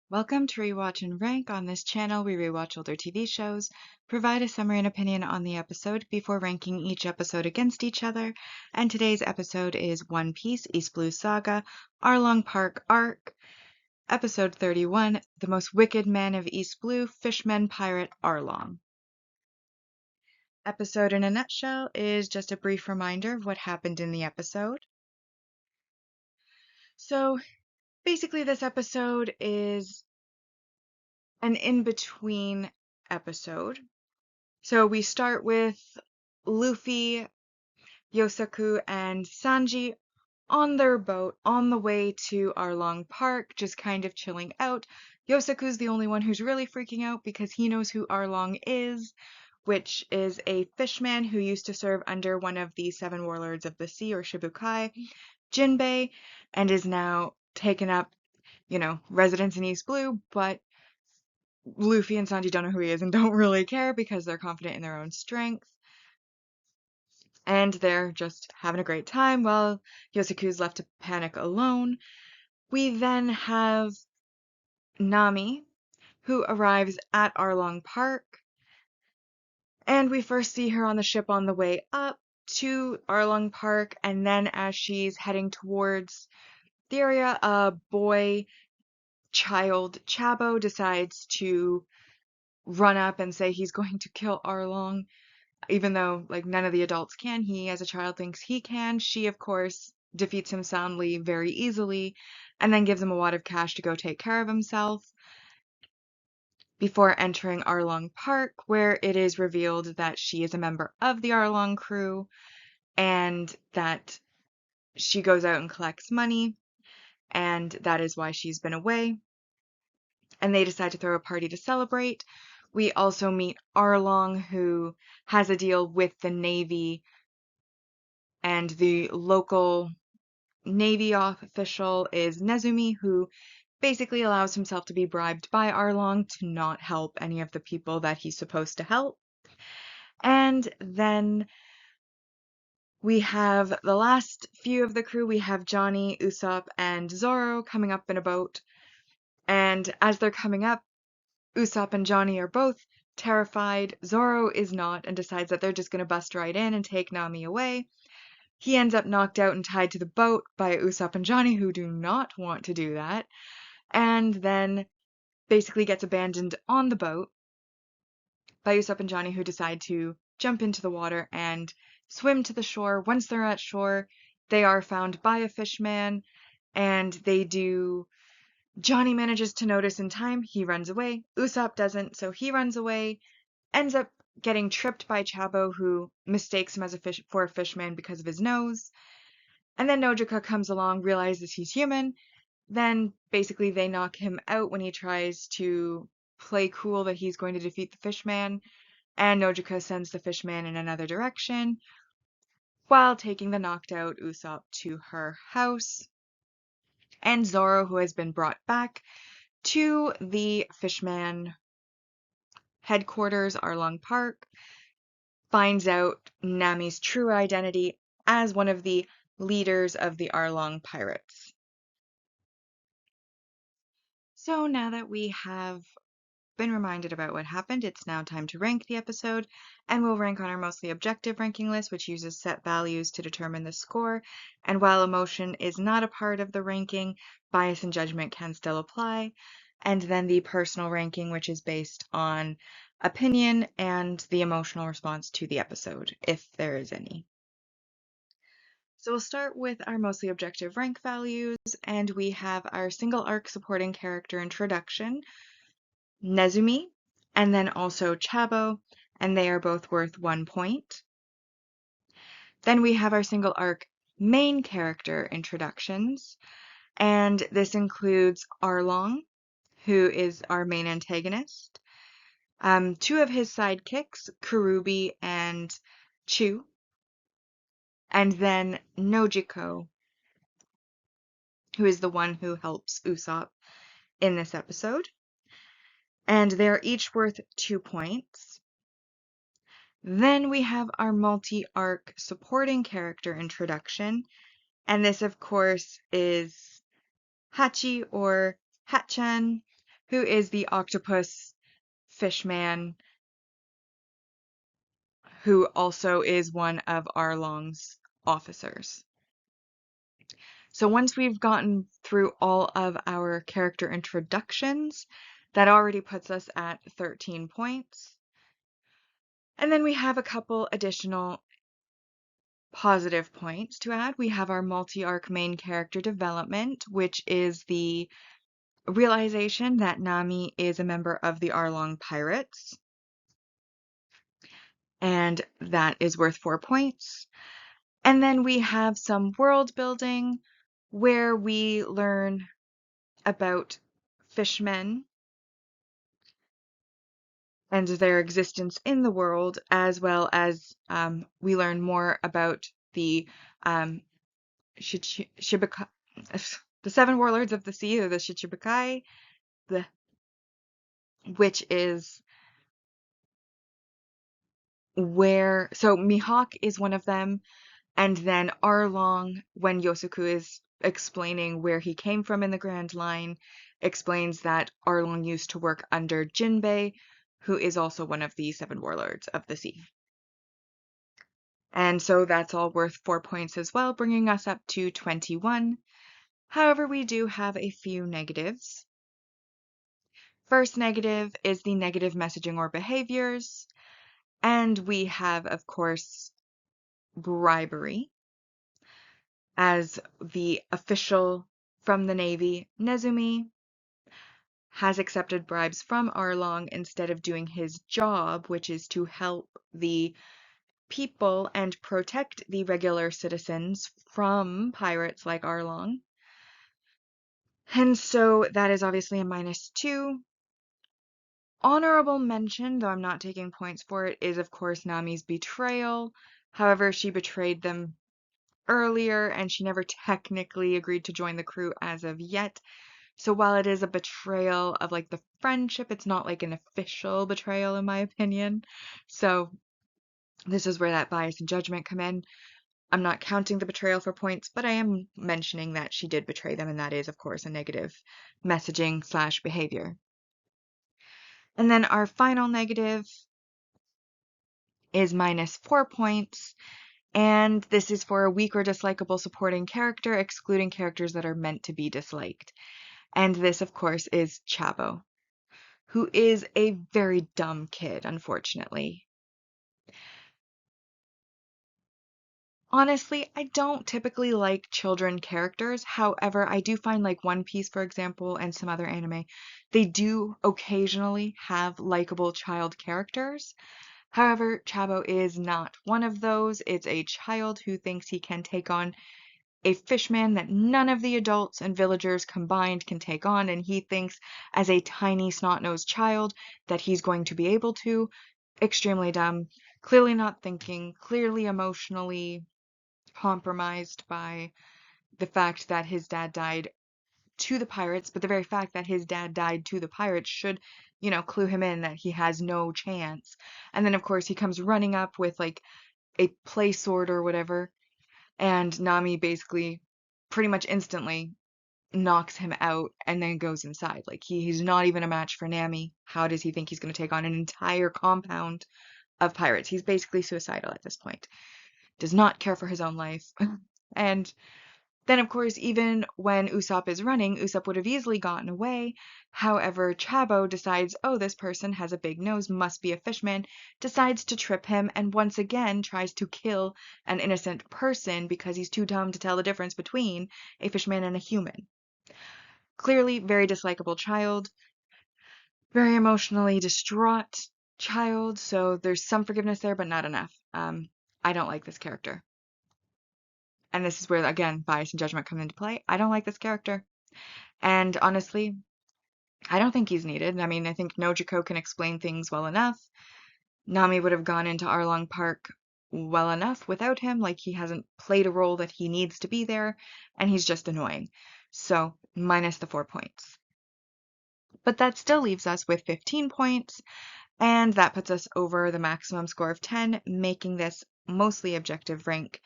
Welcome to Rewatch and Rank. On this channel, we rewatch older TV shows, provide a summary and opinion on the episode before ranking each episode against each other. And today's episode is One Piece East Blue Saga, Arlong Park Arc, Episode 31, The Most Wicked Man of East Blue, Fishman Pirate Arlong. Episode in a nutshell is just a brief reminder of what happened in the episode. So basically, this episode is an in-between episode. So we start with Luffy, Yosaku, and Sanji on their boat on the way to Arlong Park, just kind of chilling out. Yosaku's the only one who's really freaking out because he knows who Arlong is, which is a fishman who used to serve under one of the seven warlords of the sea, or Shibukai, Jinbei, and is now taken up, residence in East Blue, but Luffy and Sanji don't know who he is and don't really care because they're confident in their own strength. And they're just having a great time while Yosaku's left to panic alone. We then have Nami, who arrives at Arlong Park, and we first see her on the ship on the way up to Arlong Park, and then as she's heading towards the area, a boy-child Chabo decides to run up and say he's going to kill Arlong, even though none of the adults can. He as a child thinks he can. She of course defeats him soundly very easily and then gives him a wad of cash to go take care of himself before entering Arlong Park, where it is revealed that she is a member of the Arlong crew and that she goes out and collects money, and that is why she's been away. And they decide to throw a party to celebrate. We also meet Arlong, who has a deal with the Navy, and the local Navy official is Nezumi, who basically allows himself to be bribed by Arlong to not help any of the people that he's supposed to help. And then we have the last few of the crew. We have Johnny, Usopp, and Zoro coming up in a boat. And as they're coming up, Usopp and Johnny are both terrified. Zoro is not and decides that they're just going to bust right in and take Nami away. He ends up knocked out and tied to the boat by Usopp and Johnny, who do not want to do that, and then basically gets abandoned on the boat by Usopp and Johnny, who decide to jump into the water and swim to the shore. Once they're at shore, they are found by a fishman, and Johnny manages to notice in time. He runs away. Usopp doesn't, so he runs away, ends up getting tripped by Chabo, who mistakes him for a fishman because of his nose. And then Nojika comes along, realizes he's human. Then basically they knock him out when he tries to play cool that he's going to defeat the fishman. And Nojika sends the fishman in another direction while taking the knocked out Usopp to her house. And Zoro, who has been brought back to the fishman headquarters, Arlong Park, finds out Nami's true identity as one of the leaders of the Arlong pirates. So now that we have been reminded about what happened, it's now time to rank the episode, and we'll rank on our mostly objective ranking list, which uses set values to determine the score. And while emotion is not a part of the ranking, bias and judgment can still apply. And then the personal ranking, which is based on opinion and the emotional response to the episode, if there is any. So we'll start with our mostly objective rank values, and we have our single arc supporting character introduction, Nezumi, and then also Chabo, and they are both worth 1 point. Then we have our single arc main character introductions, and this includes Arlong, who is our main antagonist, 2 of his sidekicks, Kurubi and Chu, and then Nojiko, who is the one who helps Usopp in this episode. And they're each worth 2 points. Then we have our multi-arc supporting character introduction, and this of course is Hachi or Hatchan, who is the octopus fishman, who also is one of Arlong's officers. So once we've gotten through all of our character introductions, that already puts us at 13 points. And then we have a couple additional positive points to add. We have our multi-arc main character development, which is the realization that Nami is a member of the Arlong Pirates, and that is worth 4 points. And then we have some world building where we learn about fishmen and their existence in the world, as well as we learn more about the um, Shichibukai, the seven warlords of the sea, or the Shichibukai, the which is where, so Mihawk is one of them, and then Arlong, when Yosuke is explaining where he came from in the Grand Line, explains that Arlong used to work under Jinbei, who is also one of the seven warlords of the sea. And so that's all worth 4 points as well, bringing us up to 21. However, we do have a few negatives. First negative is the negative messaging or behaviors. And we have, of course, bribery, as the official from the Navy, Nezumi, has accepted bribes from Arlong instead of doing his job, which is to help the people and protect the regular citizens from pirates like Arlong. And so that is obviously a -2. Honorable mention, though I'm not taking points for it, is of course Nami's betrayal. However, she betrayed them earlier and she never technically agreed to join the crew as of yet. So while it is a betrayal of like the friendship, it's not like an official betrayal in my opinion. So this is where that bias and judgment come in. I'm not counting the betrayal for points, but I am mentioning that she did betray them, and that is, of course, a negative messaging / behavior. And then our final negative is -4 points, and this is for a weak or dislikable supporting character, excluding characters that are meant to be disliked. And this, of course, is Chabo, who is a very dumb kid, unfortunately. Honestly, I don't typically like children characters. However, I do find like One Piece, for example, and some other anime, they do occasionally have likable child characters. However, Chabo is not one of those. It's a child who thinks he can take on a fishman that none of the adults and villagers combined can take on, and he thinks as a tiny snot-nosed child that he's going to be able to. Extremely dumb, clearly not thinking, clearly emotionally compromised by the fact that his dad died to the pirates, but the very fact that his dad died to the pirates should, clue him in that he has no chance. And then, of course, he comes running up with like a play sword or whatever, and Nami basically pretty much instantly knocks him out and then goes inside. Like he's not even a match for Nami. How does he think he's going to take on an entire compound of pirates? He's basically suicidal at this point. Does not care for his own life. And then, of course, even when Usopp is running, Usopp would have easily gotten away. However, Chabo decides, oh, this person has a big nose, must be a fishman, decides to trip him, and once again tries to kill an innocent person because he's too dumb to tell the difference between a fishman and a human. Clearly, very dislikable child, very emotionally distraught child, so there's some forgiveness there, but not enough. I don't like this character. And this is where, again, bias and judgment come into play. I don't like this character. And honestly, I don't think he's needed. I mean, I think Nojiko can explain things well enough. Nami would have gone into Arlong Park well enough without him. Like, he hasn't played a role that he needs to be there, and he's just annoying. So, minus the 4 points. But that still leaves us with 15 points, and that puts us over the maximum score of 10, making this mostly objective rank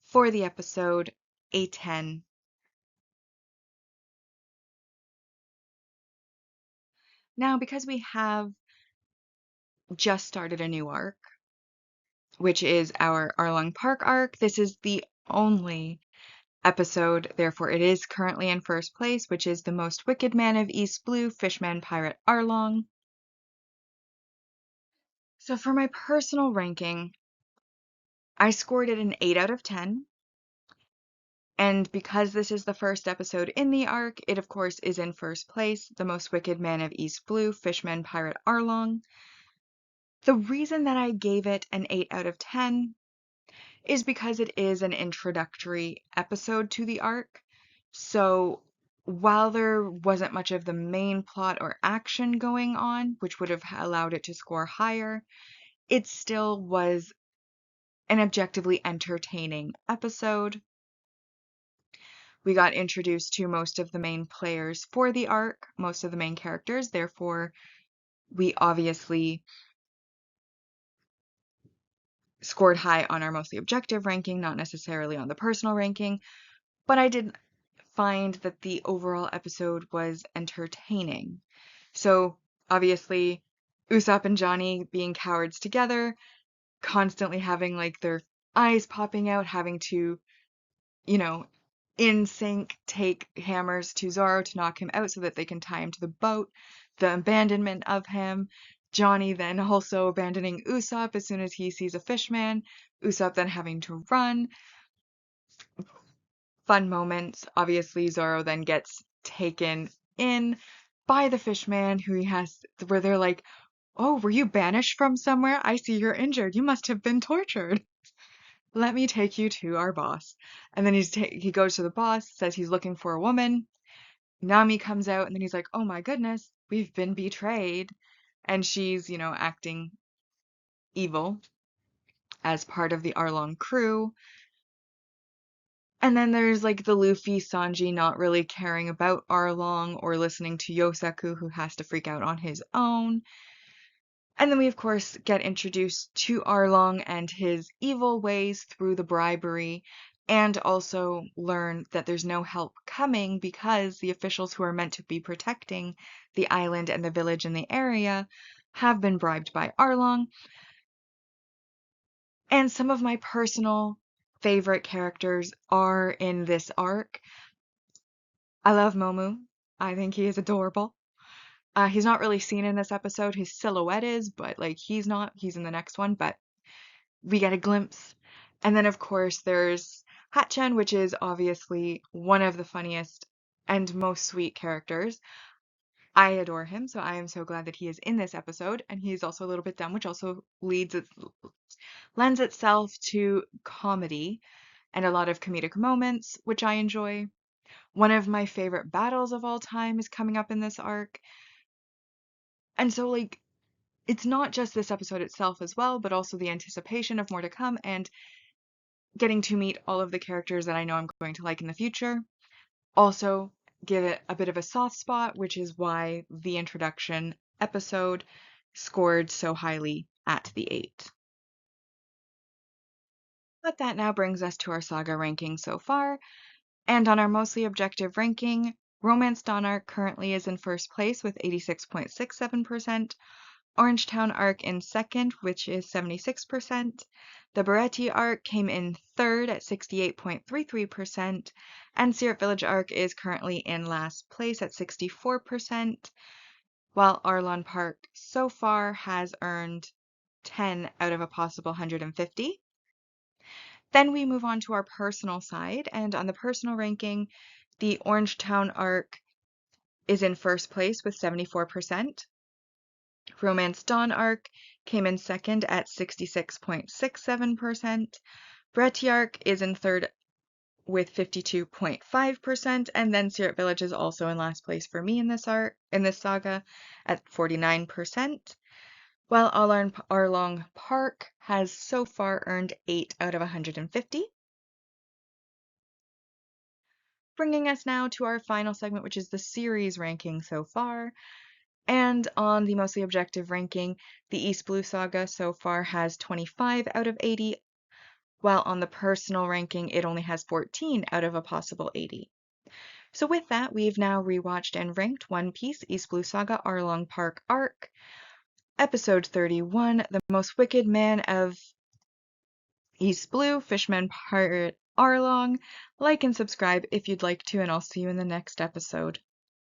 for the episode a 10. Now, because we have just started a new arc, which is our Arlong Park arc, this is the only episode, therefore it is currently in first place, which is The Most Wicked Man of East Blue, Fishman Pirate Arlong. So for my personal ranking, I scored it an 8 out of 10. And because this is the first episode in the arc, it of course is in first place, The Most Wicked Man of East Blue, Fishman Pirate Arlong. The reason that I gave it an 8 out of 10 is because it is an introductory episode to the arc. So while there wasn't much of the main plot or action going on, which would have allowed it to score higher, it still was an objectively entertaining episode. We got introduced to most of the main players for the arc, most of the main characters, therefore we obviously scored high on our mostly objective ranking, not necessarily on the personal ranking, but I did find that the overall episode was entertaining. So obviously, Usopp and Johnny being cowards together, constantly having like their eyes popping out, having to, you know, in sync take hammers to Zoro to knock him out so that they can tie him to the boat, the abandonment of him, Johnny then also abandoning Usopp as soon as he sees a fishman, Usopp then having to run. Fun moments. Obviously, Zoro then gets taken in by the fishman who he has, where they're like, "Oh, were you banished from somewhere? I see you're injured. You must have been tortured. Let me take you to our boss." And then he goes to the boss, says he's looking for a woman. Nami comes out, and then he's like, "Oh my goodness, we've been betrayed." And she's, acting evil as part of the Arlong crew. And then there's like the Luffy Sanji not really caring about Arlong or listening to Yosaku, who has to freak out on his own. And then we, of course, get introduced to Arlong and his evil ways through the bribery, and also learn that there's no help coming because the officials who are meant to be protecting the island and the village in the area have been bribed by Arlong. And some of my personal favorite characters are in this arc. I love Momu. I think he is adorable. He's not really seen in this episode. His silhouette is, but like he's not. He's in the next one, but we get a glimpse. And then of course there's Hatchan, which is obviously one of the funniest and most sweet characters. I adore him, so I am so glad that he is in this episode. And he's also a little bit dumb, which also lends itself to comedy and a lot of comedic moments, which I enjoy. One of my favorite battles of all time is coming up in this arc. And so, like, it's not just this episode itself as well, but also the anticipation of more to come and getting to meet all of the characters that I know I'm going to like in the future. Also, give it a bit of a soft spot, which is why the introduction episode scored so highly at the 8. But that now brings us to our saga ranking so far. And on our mostly objective ranking, Romance Dawn Arc currently is in first place with 86.67%, Orangetown Arc in second, which is 76%, the Baretti Arc came in third at 68.33%, and Syrup Village Arc is currently in last place at 64%, while Arlon Park so far has earned 10 out of a possible 150. Then we move on to our personal side, and on the personal ranking, the Orangetown arc is in first place with 74%. Romance Dawn arc came in second at 66.67%. Bretty arc is in third with 52.5%, and then Syrup Village is also in last place for me in this saga at 49%. While Arlong Park has so far earned 8 out of 150. Bringing us now to our final segment, which is the series ranking so far. And on the mostly objective ranking, the East Blue Saga so far has 25 out of 80, while on the personal ranking, it only has 14 out of a possible 80. So with that, we've now rewatched and ranked One Piece East Blue Saga Arlong Park Arc, Episode 31, The Most Wicked Man of East Blue, Fishman Pirate Arlong. Like and subscribe if you'd like to, and I'll see you in the next episode.